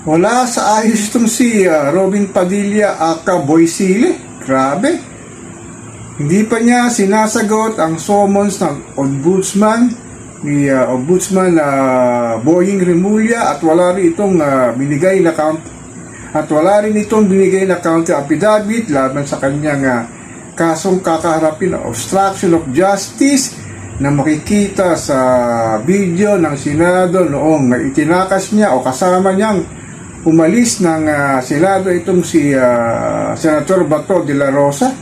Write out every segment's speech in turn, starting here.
Wala sa ayos itong si Robin Padilla aka Boy Sili. Grabe. Hindi pa niya sinasagot ang summons ng Ombudsman ni Ombudsman Boying Remulla at wala rin itong binigay na counter affidavit laban sa kanyang kasong kakaharapin na obstruction of justice na makikita sa video ng Senado noong itinakas niya o kasama niyang umalis ng Senado itong si Senator Bato de la Rosa.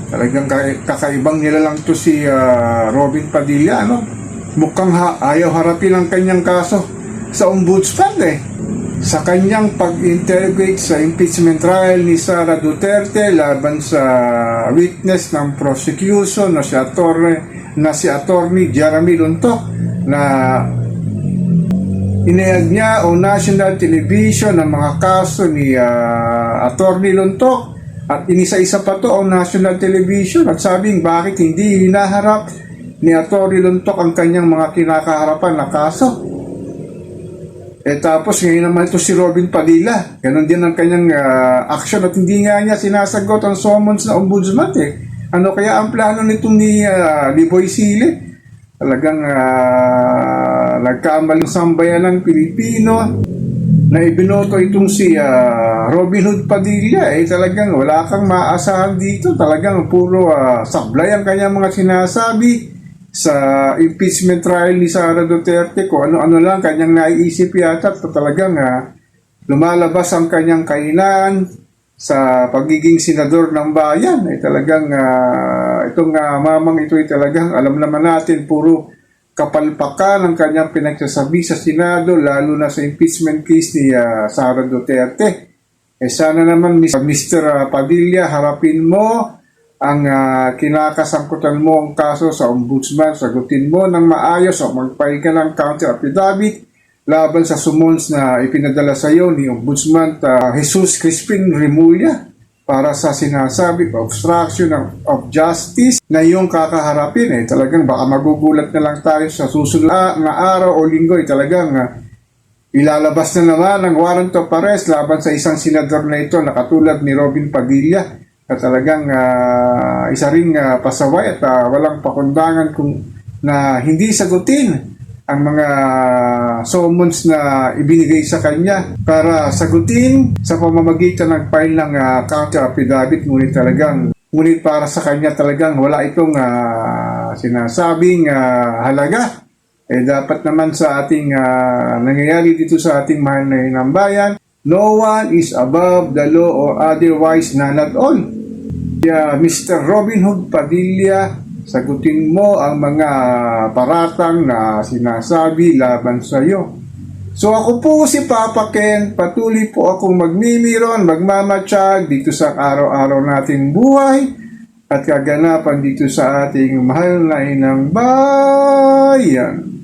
Talagang kakaibang nilalang to si Robin Padilla, ano? Mukhang ayaw harapin ang kanyang kaso sa ombudsman sa kanyang pag-interrogate sa impeachment trial ni Sara Duterte laban sa witness ng prosecution na si Attorney Jeremy Luntok na inayag niya o national television ang mga kaso ni Attorney Luntok at inisa-isa pa to ang national television at sabing bakit hindi hinaharap ni Attorney Luntok ang kanyang mga kinakaharapan na kaso. Tapos ngayon naman ito si Robin Padilla, ganon din ang kanyang action at hindi nga niya sinasagot ang summons na ombudsman Ano kaya ang plano nitong ni Boy Sili? Talagang nagkamaling sambayan ng Pilipino na ibinoto itong si Robin Hood Padilla. Talagang wala kang maasahan dito. Talagang puro sablay ang kanyang mga sinasabi sa impeachment trial ni Sara Duterte. Kung ano-ano lang kanyang naiisip yata. Talagang lumalabas ang kanyang kainan sa pagiging senador ng bayan. Talagang itong mamang ito talagang alam naman natin puro kapalpakan ang kanyang pinagsasabi sa Senado, lalo na sa impeachment case ni Sara Duterte. Sana naman Mr. Padilla, harapin mo ang kinakasangkutan mo ang kaso sa ombudsman, sagutin mo ng maayos o magpail ka ng counter affidavit laban sa summons na ipinadala sa iyo ni Ombudsman Jesus Crispin Remulla para sa sinasabi obstruction of justice na iyong kakaharapin. Talagang baka magugulat na lang tayo sa susunod na araw o linggo. Talagang ilalabas na naman ang warrant of arrest laban sa isang senador na ito na katulad ni Robin Padilla. At talagang isa ring pasaway at walang pakundangan kung na hindi sagutin ang mga summons na ibinigay sa kanya para sagutin sa pamamagitan ng file ng counter affidavit. Ngunit para sa kanya talagang wala itong sinasabing halaga. Dapat naman sa ating nangyayari dito sa ating mahal na inang bayan, no one is above the law or otherwise none at all. Mr. Robin Hood Padilla, sagutin mo ang mga paratang na sinasabi laban sa iyo. So ako po si Papa Ken, patuloy po akong magmimiron, magmamatsyag dito sa araw-araw nating buhay at kaganapan dito sa ating mahal na inang bayan.